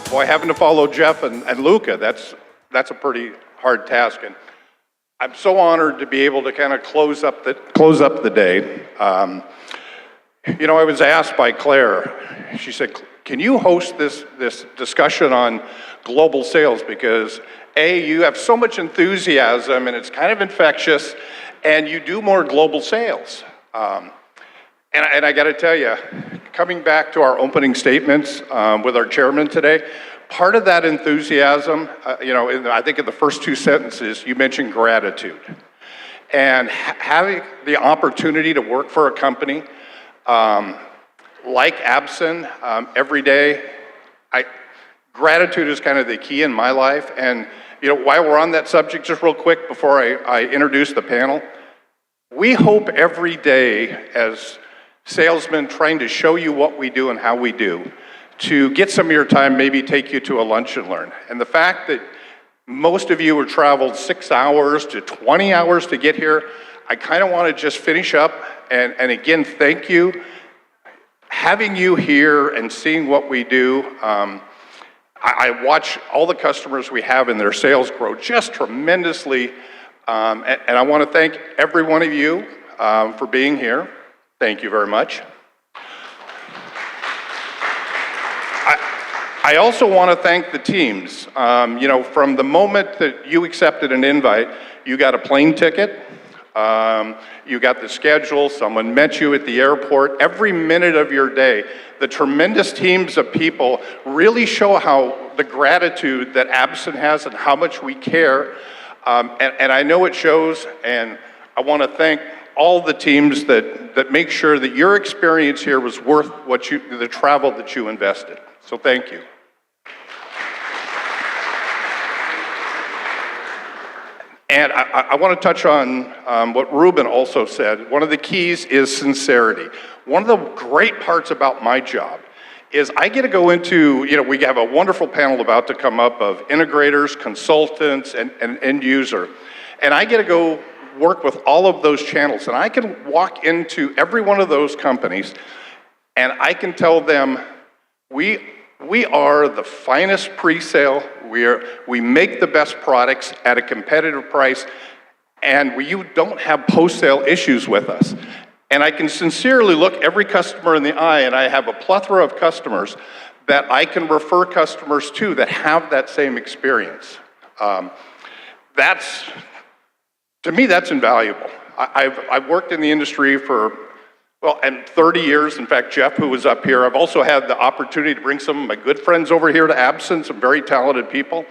Boy, having to follow Jeff and Luca, that's a pretty hard task. And I'm so honored to be able to kind of close up the day. I was asked by Claire, she said, can you host this discussion on global sales? Because you have so much enthusiasm and it's kind of infectious, and you do more global sales. And I got to tell you, coming back to our opening statements with our chairman today, part of that enthusiasm, I think in the first two sentences, you mentioned gratitude. And having the opportunity to work for a company like Absen every day, gratitude is kind of the key in my life. And while we're on that subject, just real quick before I introduce the panel, we hope every day as salesmen trying to show you what we do and how we do, to get some of your time, maybe take you to a lunch and learn. And the fact that most of you have traveled 6 hours to 20 hours to get here, I kind of want to just finish up and again, thank you. Having you here and seeing what we do, I watch all the customers we have and their sales grow just tremendously. And I want to thank every one of you for being here. Thank you very much. I also want to thank the teams. From the moment that you accepted an invite, you got a plane ticket, you got the schedule, someone met you at the airport. Every minute of your day, the tremendous teams of people really show how the gratitude that Absen has and how much we care. And I know it shows, and I want to thank all the teams that make sure that your experience here was worth the travel that you invested. So thank you. And I want to touch on what Ruben also said. One of the keys is sincerity. One of the great parts about my job is I get to go into, we have a wonderful panel about to come up of integrators, consultants, and end user. And I get to go work with all of those channels. And I can walk into every one of those companies and I can tell them, we are the finest pre-sale, we make the best products at a competitive price, and you don't have post-sale issues with us. And I can sincerely look every customer in the eye, and I have a plethora of customers that I can refer customers to that have that same experience. To me, that's invaluable. I've worked in the industry for, 30 years. In fact, Jeff, who was up here, I've also had the opportunity to bring some of my good friends over here to Absen, some very talented people,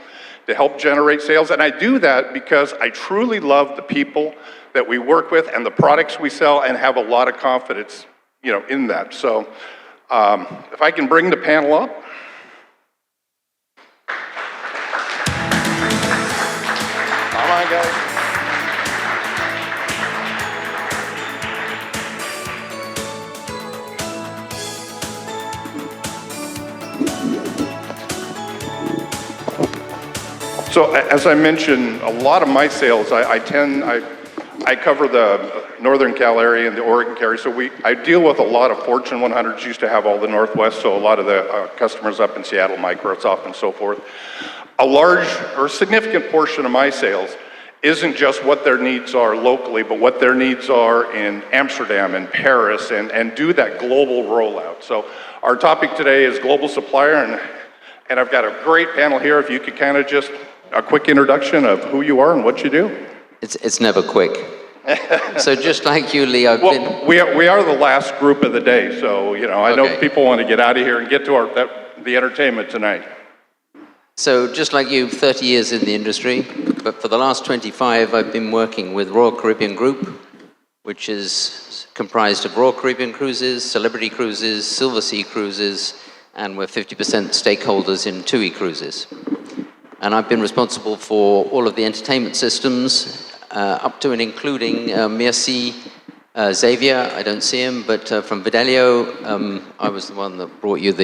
to help generate sales. And I do that because I truly love the people that we work with and the products we sell and have a lot of confidence, in that. So if I can bring the panel up. Come on, guys. So as I mentioned, a lot of my sales, I cover the Northern Cal area and the Oregon area, so I deal with a lot of Fortune 100s, used to have all the Northwest, so a lot of the customers up in Seattle, Microsoft and so forth. A large or significant portion of my sales isn't just what their needs are locally, but what their needs are in Amsterdam and Paris and do that global rollout. So our topic today is global supplier, and I've got a great panel here. If you could kind of just a quick introduction of who you are and what you do. It's never quick. So just like you, Lee, we are the last group of the day, so I know people want to get out of here and get to the entertainment tonight. So just like you, 30 years in the industry, but for the last 25, I've been working with Royal Caribbean Group, which is comprised of Royal Caribbean Cruises, Celebrity Cruises, Silver Sea Cruises, and we're 50% stakeholders in TUI Cruises. And I've been responsible for all of the entertainment systems, up to and including Merci, Xavier, I don't see him, but from Fidelio, I was the one that brought you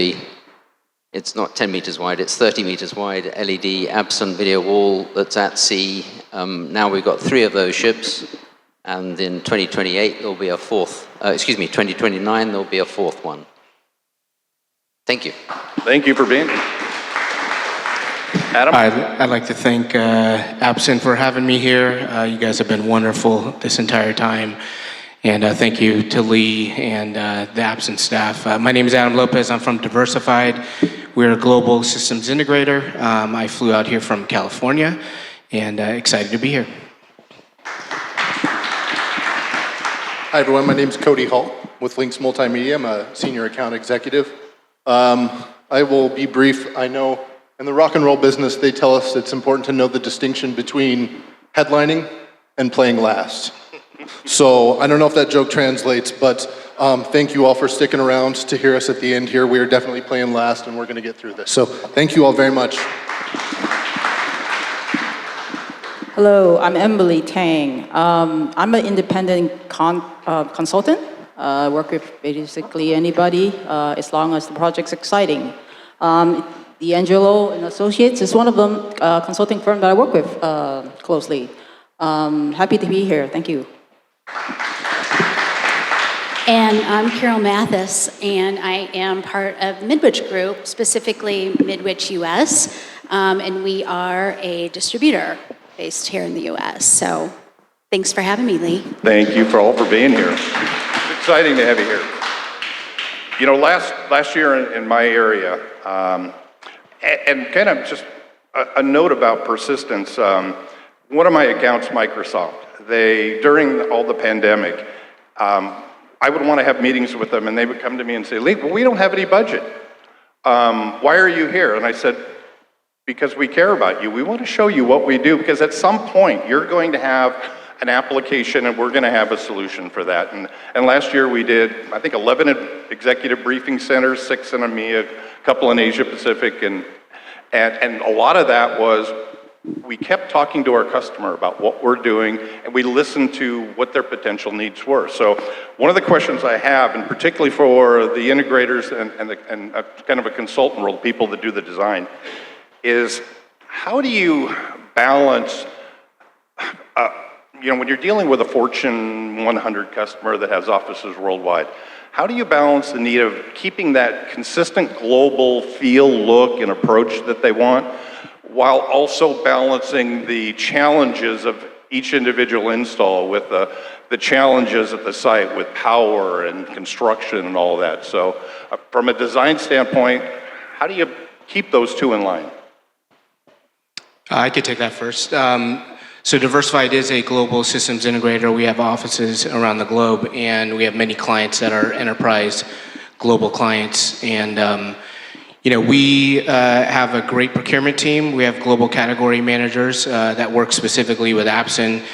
it's not 10 meters wide, it's 30 meters wide, LED Absen video wall that's at sea. Now we've got 3 of those ships, and in 2028 there'll be a 2029 there'll be a 4th one. Thank you. Thank you for being here. Adam? I'd like to thank Absen for having me here. You guys have been wonderful this entire time. And thank you to Lee and the Absen staff. My name is Adam Lopez. I'm from Diversified. We're a global systems integrator. I flew out here from California and excited to be here. Hi, everyone. My name is Cody Hall with Links Multimedia. I'm a senior account executive. I will be brief. I know in the rock and roll business, they tell us it's important to know the distinction between headlining and playing last. So I don't know if that joke translates, but thank you all for sticking around to hear us at the end here. We are definitely playing last, and we're going to get through this. So thank you all very much. Hello, I'm Emily Tang. I'm an independent consultant. Work with basically anybody as long as the project's exciting. D'Angelo and Associates is one of them consulting firm that I work with closely. Happy to be here. Thank you. And I'm Carol Mathis, and I am part of the Midwich Group, specifically Midwich US, and we are a distributor based here in the US. So thanks for having me, Lee. Thank you all for being here. It's exciting to have you here. You know, last year in my area, and kind of just a note about persistence, one of my accounts, Microsoft, during all the pandemic, I would want to have meetings with them, and they would come to me and say, Lee, well, we don't have any budget. Why are you here? And I said, because we care about you. We want to show you what we do, because at some point, you're going to have an application, and we're going to have a solution for that. And last year, we did, I think, 11 executive briefing centers, 6 in EMEA, a couple in Asia Pacific, and a lot of that was we kept talking to our customer about what we're doing, and we listened to what their potential needs were. So one of the questions I have, and particularly for the integrators and kind of a consultant role, people that do the design, is how do you balance, when you're dealing with a Fortune 100 customer that has offices worldwide, how do you balance the need of keeping that consistent global feel, look, and approach that they want, while also balancing the challenges of each individual install with the challenges at the site with power and construction and all that? So from a design standpoint, how do you keep those two in line? I could take that first. So Diversified is a global systems integrator. We have offices around the globe, and we have many clients that are enterprise global clients. And we have a great procurement team. We have global category managers that work specifically with Absen.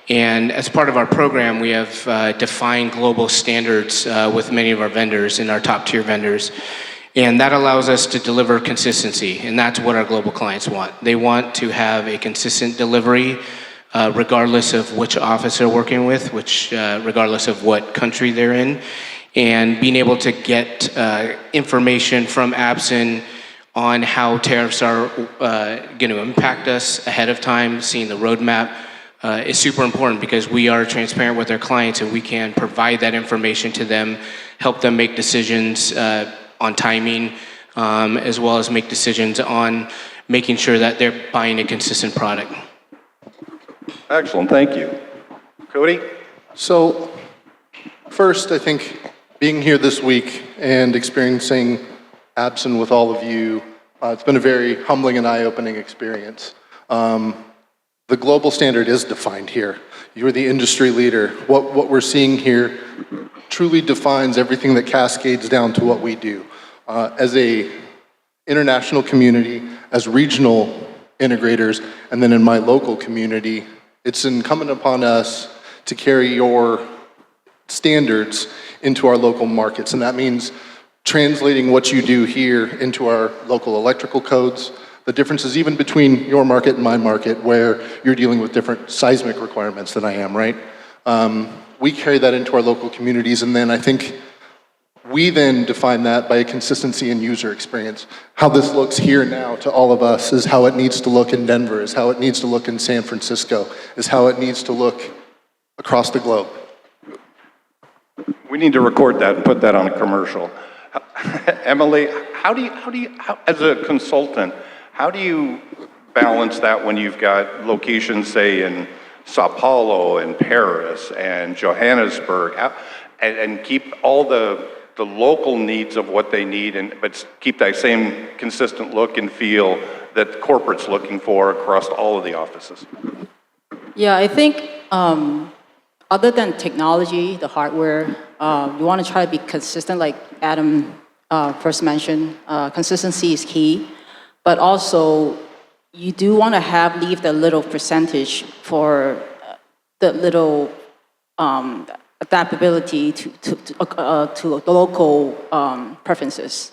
And as part of our program, we have defined global standards with many of our vendors and our top tier vendors. And that allows us to deliver consistency, and that's what our global clients want. They want to have a consistent delivery regardless of which office they're working with, regardless of what country they're in. And being able to get information from Absen on how tariffs are going to impact us ahead of time, seeing the roadmap, is super important, because we are transparent with our clients and we can provide that information to them, help them make decisions on timing, as well as make decisions on making sure that they're buying a consistent product. Excellent, thank you. Cody? So first, I think being here this week and experiencing Absen with all of you, it's been a very humbling and eye-opening experience. The global standard is defined here. You're the industry leader. What we're seeing here truly defines everything that cascades down to what we do. As a international community, as regional integrators, and then in my local community, it's incumbent upon us to carry your standards into our local markets. And that means translating what you do here into our local electrical codes, the differences even between your market and my market, where you're dealing with different seismic requirements than I am, right? We carry that into our local communities, and then I think we then define that by a consistency in user experience. How this looks here now to all of us is how it needs to look in Denver, is how it needs to look in San Francisco, is how it needs to look across the globe. We need to record that and put that on a commercial. Emily, how, as a consultant, How do you balance that when you've got locations, say, in Sao Paulo and Paris and Johannesburg, and keep all the local needs of what they need, but keep that same consistent look and feel that corporate's looking for across all of the offices? Yeah, I think other than technology, the hardware, you want to try to be consistent, like Adam first mentioned. Consistency is key, but also you do want to leave the little percentage for the little adaptability to the local preferences.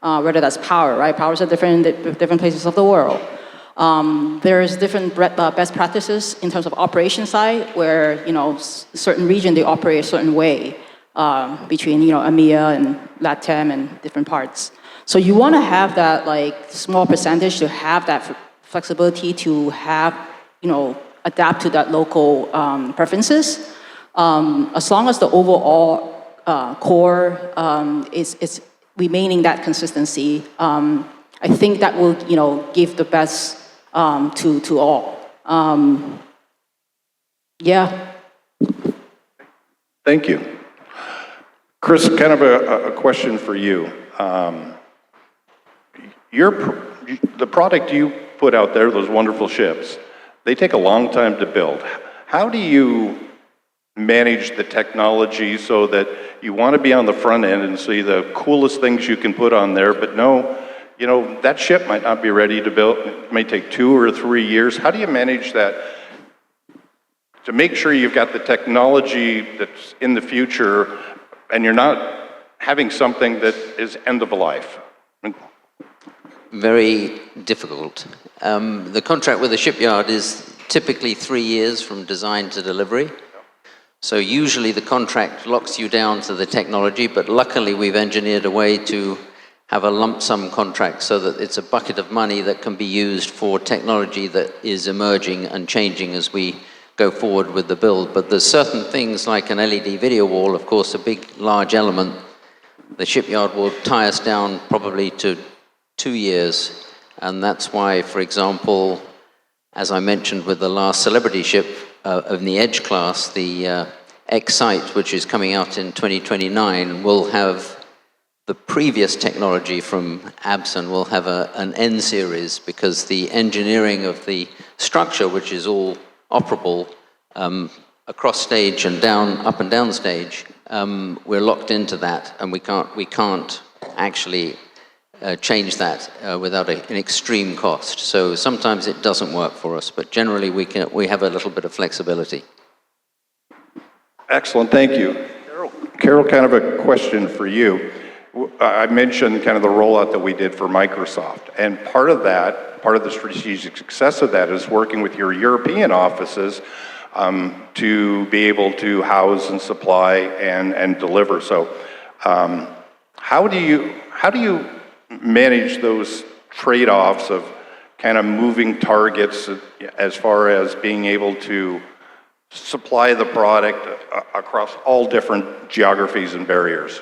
Whether that's power, right? Powers are different in different places of the world. There's different best practices in terms of operation side, where certain region they operate a certain way between EMEA and LATAM and different parts. So you want to have that like small percentage to have that flexibility to have adapt to that local preferences. As long as the overall core is remaining that consistency, I think that will give the best to all. Yeah. Thank you. Chris, kind of a question for you. The product you put out there, those wonderful ships, they take a long time to build. How do you manage the technology so that you want to be on the front end and see the coolest things you can put on there, but that ship might not be ready to build. It may take 2 or 3 years. How do you manage that to make sure you've got the technology that's in the future and you're not having something that is end of life? Very difficult. The contract with the shipyard is typically 3 years from design to delivery. So usually the contract locks you down to the technology, but luckily we've engineered a way to have a lump sum contract so that it's a bucket of money that can be used for technology that is emerging and changing as we go forward with the build. But there's certain things like an LED video wall, of course, a big, large element. The shipyard will tie us down probably to 2 years. And that's why, for example, as I mentioned with the last Celebrity ship of the Edge class, the Excite, which is coming out in 2029, will have the previous technology from Absen will have an N series, because the engineering of the structure, which is all operable across stage and up and down stage, we're locked into that, and we can't actually change that without an extreme cost. So sometimes it doesn't work for us, but generally we have a little bit of flexibility. Excellent, thank you. Carol, kind of a question for you. I mentioned kind of the rollout that we did for Microsoft, and part of the strategic success of that is working with your European offices to be able to house and supply and deliver. So how do you manage those trade-offs of kind of moving targets as far as being able to supply the product across all different geographies and barriers?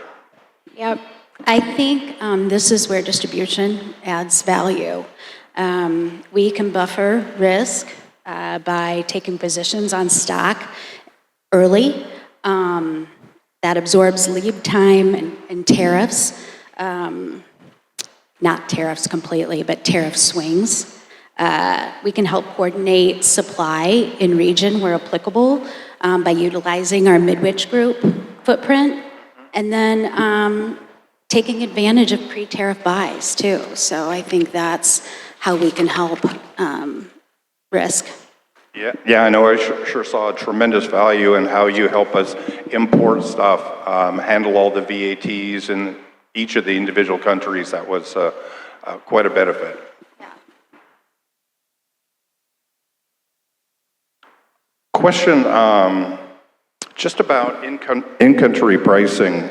Yep. I think this is where distribution adds value. We can buffer risk by taking positions on stock early. That absorbs lead time and tariffs. Not tariffs completely, but tariff swings. We can help coordinate supply in region where applicable by utilizing our Midwich Group footprint, and then taking advantage of pre-tariff buys too. So I think that's how we can help risk. Yeah, I know. I sure saw a tremendous value in how you help us import stuff, handle all the VATs in each of the individual countries. That was quite a benefit. Yeah. Question just about in-country pricing.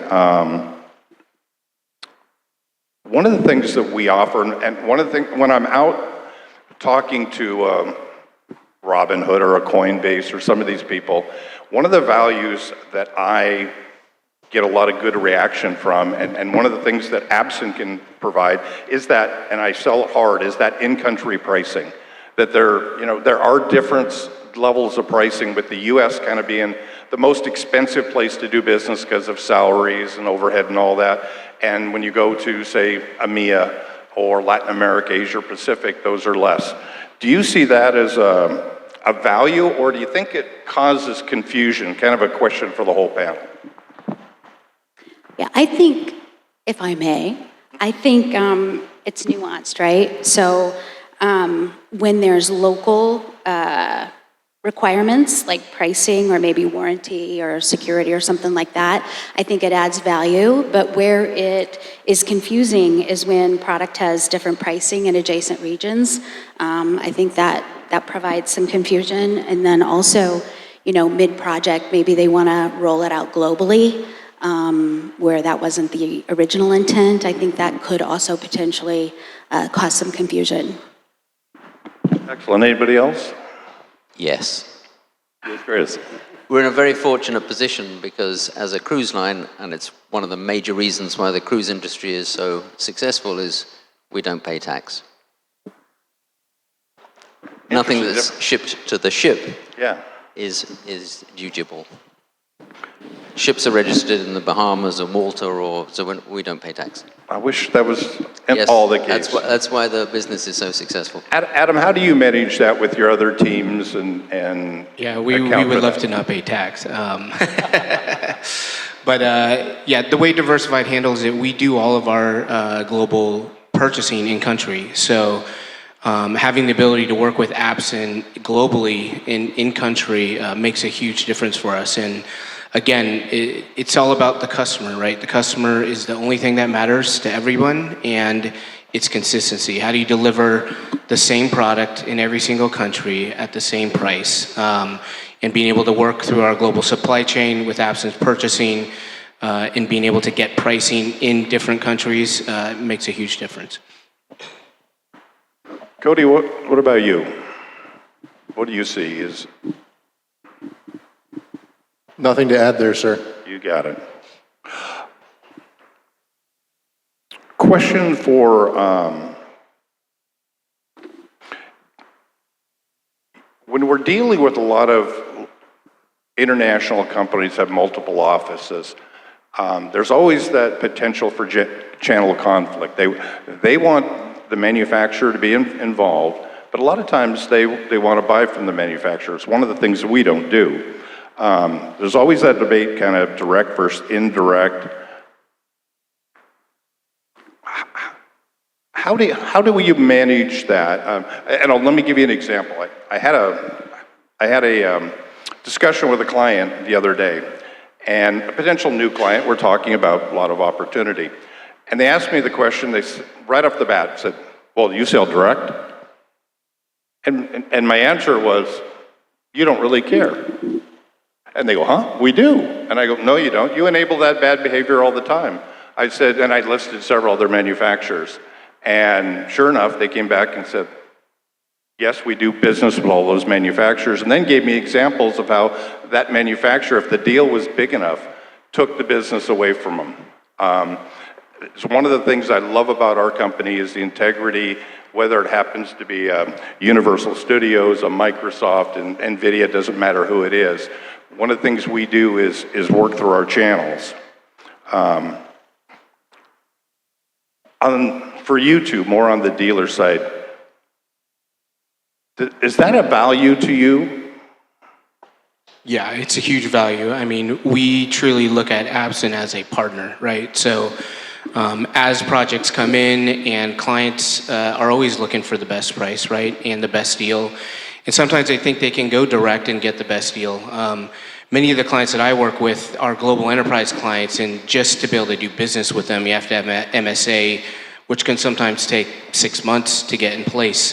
One of the things that we offer, and one of the things, when I'm out talking to Robinhood or a Coinbase or some of these people, one of the values that I get a lot of good reaction from. And one of the things that Absen can provide is that, and I sell it hard, is that in-country pricing. That there are different levels of pricing, with the US kind of being the most expensive place to do business because of salaries and overhead and all that. And when you go to, say, EMEA or Latin America, Asia Pacific, those are less. Do you see that as a value, or do you think it causes confusion? Kind of a question for the whole panel. Yeah, I think, if I may, I think it's nuanced, right? So when there's local requirements like pricing or maybe warranty or security or something like that, I think it adds value. But where it is confusing is when product has different pricing in adjacent regions. I think that provides some confusion. And then also, mid-project, maybe they want to roll it out globally, where that wasn't the original intent. I think that could also potentially cause some confusion. Excellent. Anybody else? Yes. Yes, Chris. We're in a very fortunate position because as a cruise line, and it's one of the major reasons why the cruise industry is so successful, is we don't pay tax. Nothing that's shipped to the ship is dutiful. Ships are registered in the Bahamas or Malta, so we don't pay tax. I wish that was Yes, all the case. that's why the business is so succcessful. Adam, how do you manage that with your other teams and Yeah, we account would for love that? to not pay tax. But the way Diversified handles it, we do all of our global purchasing in country. So having the ability to work with Absen globally in country makes a huge difference for us. And again, it's all about the customer, right? The customer is the only thing that matters to everyone, and it's consistency. How do you deliver the same product in every single country at the same price? And being able to work through our global supply chain with Absen's purchasing and being able to get pricing in different countries makes a huge difference. Cody, what about you? What do you see? Nothing to add there, sir. You got it. Question for when we're dealing with a lot of international companies that have multiple offices, there's always that potential for channel conflict. They want the manufacturer to be involved, but a lot of times they want to buy from the manufacturers. One of the things we don't do. There's always that debate, kind of direct versus indirect. How do you manage that? Let me give you an example. I had a discussion with a client the other day, and a potential new client. We're talking about a lot of opportunity, and they asked me the question. They right off the bat said, "Well, do you sell direct?" And my answer was, "You don't really care." And they go, "Huh? We do." And I go, "No, you don't. You enable that bad behavior all the time." I said, and I listed several other manufacturers. And sure enough, they came back and said, "Yes, we do business with all those manufacturers." And then gave me examples of how that manufacturer, if the deal was big enough, took the business away from them. So one of the things I love about our company is the integrity, whether it happens to be Universal Studios, a Microsoft, and NVIDIA, doesn't matter who it is. One of the things we do is work through our channels. For you two, more on the dealer side, is that a value to you? Yeah, it's a huge value. I mean, we truly look at Absen as a partner, right? So as projects come in and clients are always looking for the best price, right? And the best deal. And sometimes they think they can go direct and get the best deal. Many of the clients that I work with are global enterprise clients, and just to be able to do business with them, you have to have an MSA, which can sometimes take 6 months to get in place.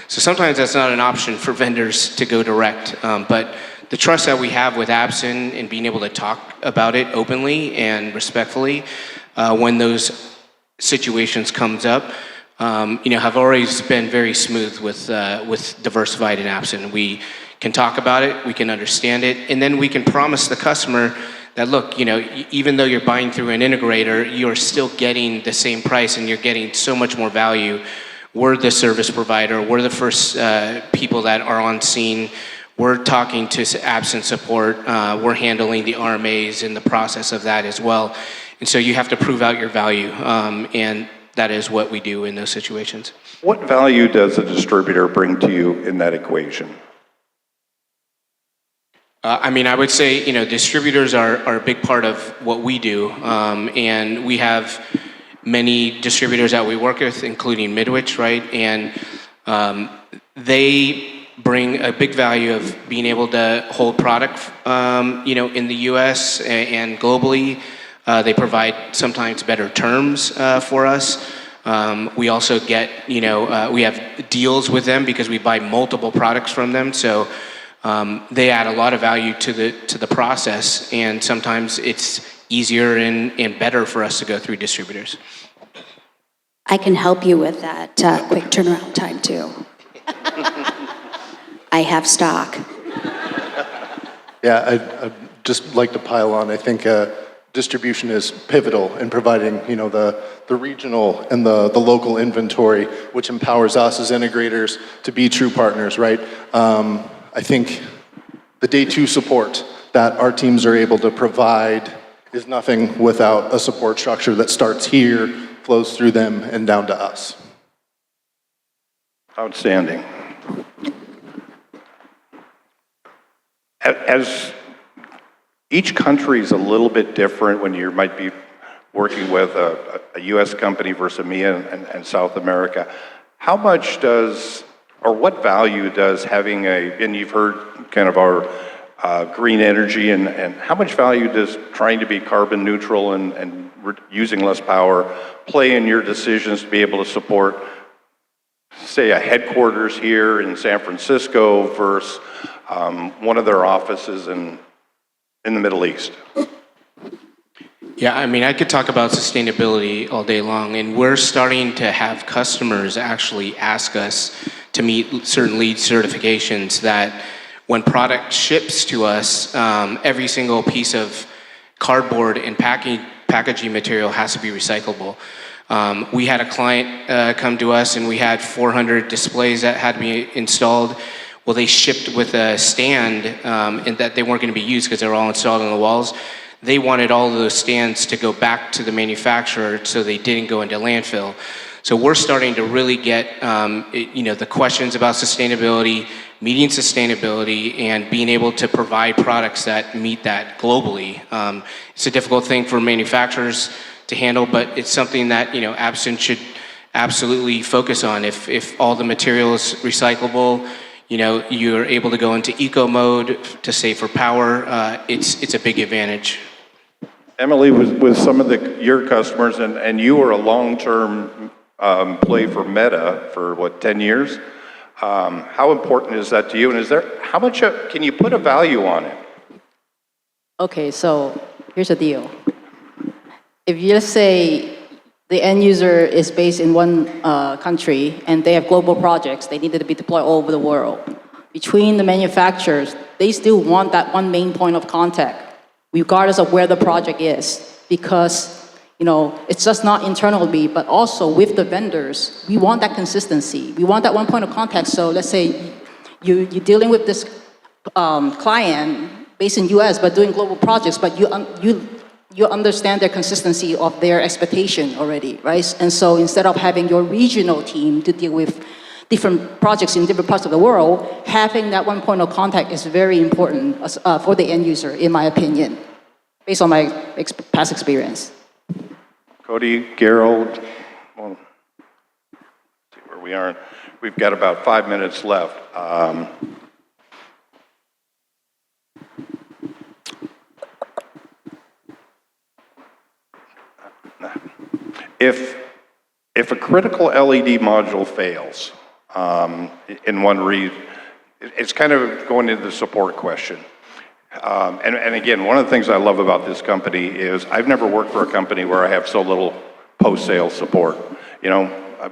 So sometimes that's not an option for vendors to go direct. But the trust that we have with Absen and being able to talk about it openly and respectfully when those situations comes up, have always been very smooth with Diversified and Absen. We can talk about it, we can understand it, and then we can promise the customer that look, even though you're buying through an integrator, you're still getting the same price and you're getting so much more value. We're the service provider. We're the first people that are on scene. We're talking to Absen support. We're handling the RMAs and the process of that as well. And so you have to prove out your value, and that is what we do in those situations. What value does a distributor bring to you in that equation? I would say, distributors are a big part of what we do, and we have many distributors that we work with, including Midwich, right? And they bring a big value of being able to hold product, in the U.S. and globally. They provide sometimes better terms for us. We also get, we have deals with them because we buy multiple products from them. So they add a lot of value to the process, and sometimes it's easier and better for us to go through distributors. I can help you with that quick turnaround time too. I have stock. Yeah, I'd just like to pile on. I think distribution is pivotal in providing, the regional and the local inventory, which empowers us as integrators to be true partners, right? I think the day two support that our teams are able to provide is nothing without a support structure that starts here, flows through them, and down to us. Outstanding. As each country is a little bit different when you might be working with a U.S. company versus EMEA and South America, how much does, or what value does having and you've heard kind of our green energy, and how much value does trying to be carbon neutral and using less power play in your decisions to be able to support, say, a headquarters here in San Francisco versus one of their offices in the Middle East? Yeah, I could talk about sustainability all day long, and we're starting to have customers actually ask us to meet certain LEED certifications that when product ships to us, every single piece of cardboard and packaging material has to be recyclable. We had a client come to us, and we had 400 displays that had to be installed. Well, they shipped with a stand, and that they weren't going to be used because they were all installed on the walls. They wanted all of those stands to go back to the manufacturer so they didn't go into landfill. So we're starting to really get, the questions about sustainability, meeting sustainability, and being able to provide products that meet that globally. It's a difficult thing for manufacturers to handle, but it's something that, Absen should absolutely focus on. If all the material is recyclable, you're able to go into eco mode to save for power. It's a big advantage. Emily, with some of your customers, and you were a long-term play for Meta for 10 years. How important is that to you? And how much can you put a value on it? Okay, so here's the deal. If you just say the end user is based in one country and they have global projects, they needed to be deployed all over the world. Between the manufacturers, they still want that one main point of contact, regardless of where the project is, because it's just not internally, but also with the vendors. We want that consistency. We want that one point of contact. So let's say you're dealing with this client based in US, but doing global projects, but you understand their consistency of their expectation already, right? And so instead of having your regional team to deal with different projects in different parts of the world, having that one point of contact is very important for the end user, in my opinion, based on my past experience. Cody, Gerald, well, see where we are. We've got about 5 minutes left. If a critical LED module fails in one reason, it's kind of going into the support question. And again, one of the things I love about this company is I've never worked for a company where I have so little post-sale support.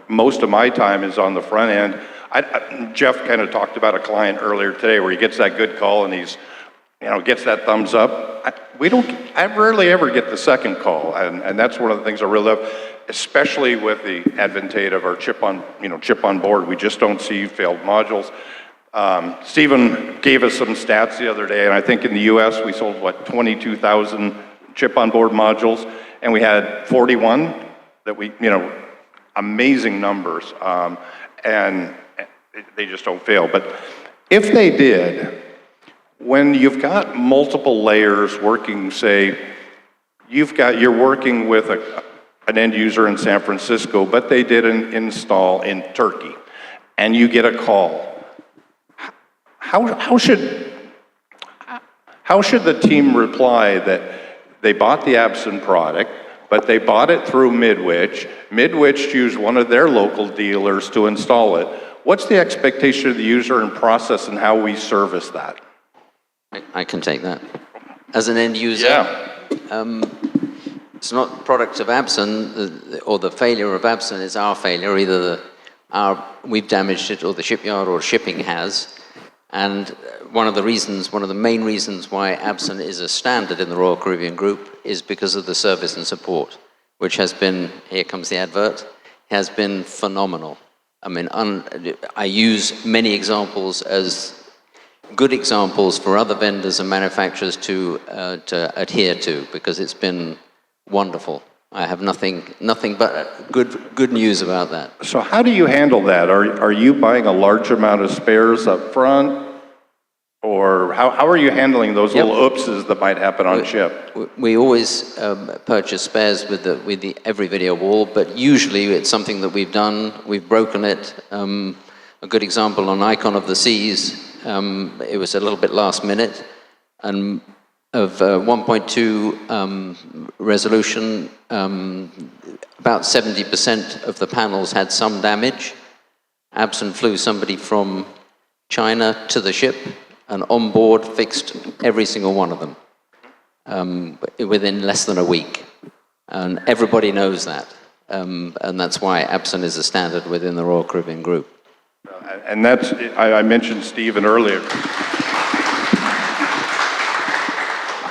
Most of my time is on the front end. Jeff kind of talked about a client earlier today where he gets that good call and he's, gets that thumbs up. I rarely ever get the second call, and that's one of the things I really love, especially with the advent of our chip on board. We just don't see failed modules. Stephen gave us some stats the other day, and I think in the US we sold, 22,000 chip on board modules, and we had 41 that amazing numbers, and they just don't fail. But if they did, when you've got multiple layers working, say, you're working with an end user in San Francisco, but they did an install in Turkey, and you get a call. How should the team reply that they bought the Absen product, but they bought it through Midwich? Midwich used one of their local dealers to install it. What's the expectation of the user and process, and how we service that? I can take that. As an end user, it's not the product of Absen or the failure of Absen, it's our failure. Either we've damaged it, or the shipyard or shipping has. And one of the main reasons why Absen is a standard in the Royal Caribbean Group is because of the service and support, which has been, here comes the advert, has been phenomenal. I mean, I use many examples as good examples for other vendors and manufacturers to adhere to, because it's been wonderful. I have nothing but good news about that. So how do you handle that? Are you buying a large amount of spares up front? Or how are you handling those little oopses that might happen on ship? We always purchase spares with every video wall, but usually it's something that we've done. We've broken it. A good example on Icon of the Seas, it was a little bit last minute, and of 1.2 resolution, about 70% of the panels had some damage. Absen flew somebody from China to the ship, and on board fixed every single one of them within less than a week. And everybody knows that. And that's why Absen is a standard within the Royal Caribbean Group. And I mentioned Stephen earlier.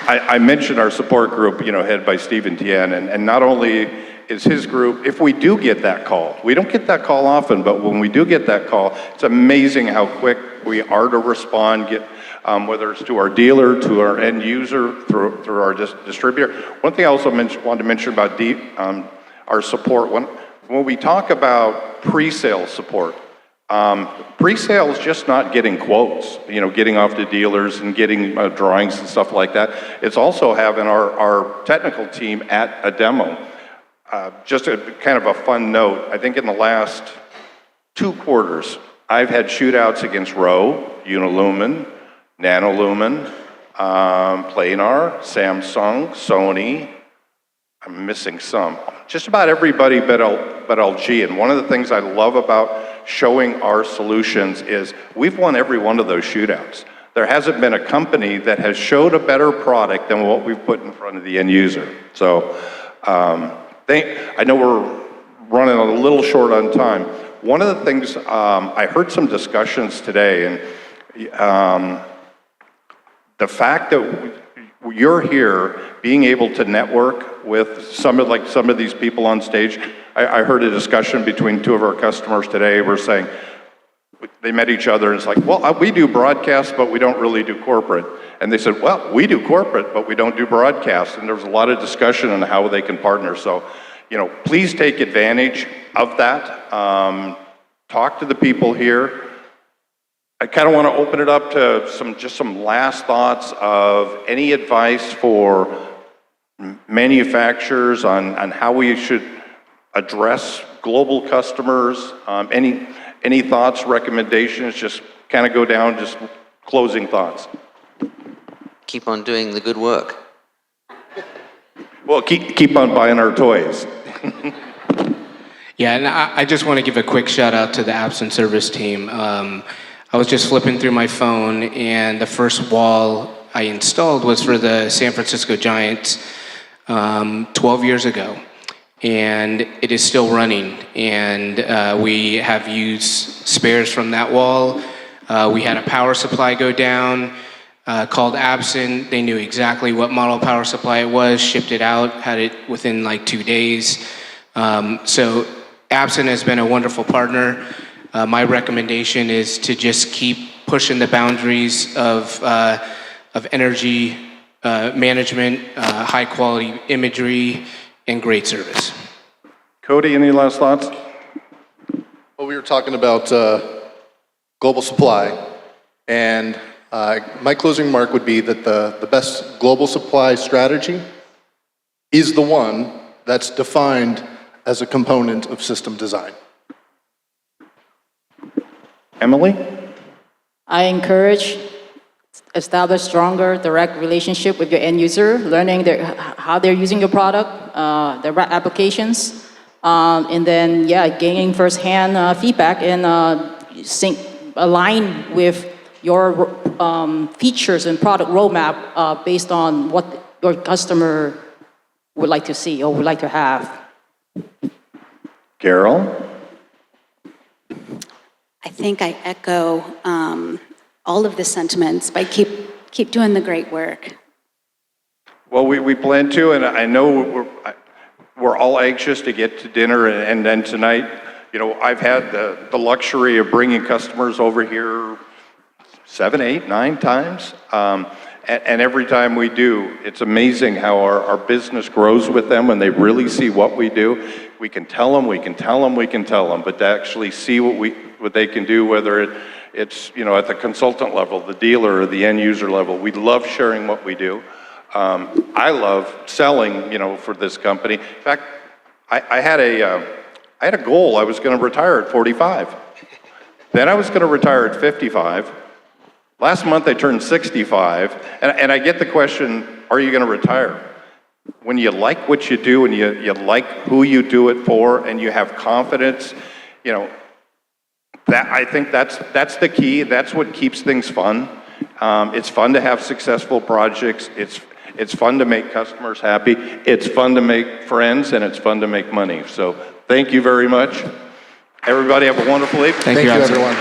I mentioned our support group, headed by Stephen Tien, and not only is his group, if we do get that call, we don't get that call often, but when we do get that call, it's amazing how quick we are to respond, whether it's to our dealer, to our end user, through our distributor. One thing I also wanted to mention about our support, when we talk about pre-sale support, pre-sale is just not getting quotes, getting off to dealers and getting drawings and stuff like that. It's also having our technical team at a demo. Just a kind of a fun note, I think in the last 2 quarters, I've had shootouts against Rowe, Unilumen, Nanolumen, Planar, Samsung, Sony. I'm missing some. Just about everybody but LG. And one of the things I love about showing our solutions is we've won every one of those shootouts. There hasn't been a company that has showed a better product than what we've put in front of the end user. So I know we're running a little short on time. One of the things, I heard some discussions today, and the fact that you're here, being able to network with some of these people on stage. I heard a discussion between 2 of our customers today. We're saying they met each other, and it's like, well, we do broadcast, but we don't really do corporate. And they said, well, we do corporate, but we don't do broadcast. And there was a lot of discussion on how they can partner. So, please take advantage of that. Talk to the people here. I kind of want to open it up to some last thoughts of any advice for manufacturers on how we should address global customers. Any thoughts, recommendations? Just kind of go down, just closing thoughts. Keep on doing the good work. Well, keep on buying our toys. Yeah, and I just want to give a quick shout out to the Absen service team. I was just flipping through my phone, and the first wall I installed was for the San Francisco Giants 12 years ago. And it is still running. And we have used spares from that wall. We had a power supply go down. called Absen. They knew exactly what model power supply it was, shipped it out, had it within like 2 days. So Absen has been a wonderful partner. My recommendation is to just keep pushing the boundaries of energy management, high quality imagery, and great service. Cody, any last thoughts? Well, we were talking about global supply, and my closing remark would be that the best global supply strategy is the one that's defined as a component of system design. Emily? I encourage establish stronger direct relationship with your end user, learning how they're using your product, their applications, and then gaining firsthand feedback and align with your features and product roadmap based on what your customer would like to see or would like to have. Carol? I think I echo all of the sentiments, but keep doing the great work. Well, we plan to, and I know we're all anxious to get to dinner, and then tonight, you know, I've had the luxury of bringing customers over here 7, 8, 9 times, and every time we do, it's amazing how our business grows with them when they really see what we do. We can tell them, but to actually see what they can do, whether it's, you know, at the consultant level, the dealer, or the end user level. We love sharing what we do. I love selling, you know, for this company. In fact, I had a goal. I was going to retire at 45. Then I was going to retire at 55. Last month I turned 65, and I get the question, are you going to retire? When you like what you do and you like who you do it for and you have confidence, you know, that I think that's the key. That's what keeps things fun. It's fun to have successful projects. It's fun to make customers happy. It's fun to make friends, and it's fun to make money. So thank you very much. Everybody have a wonderful evening. Thank you, everyone.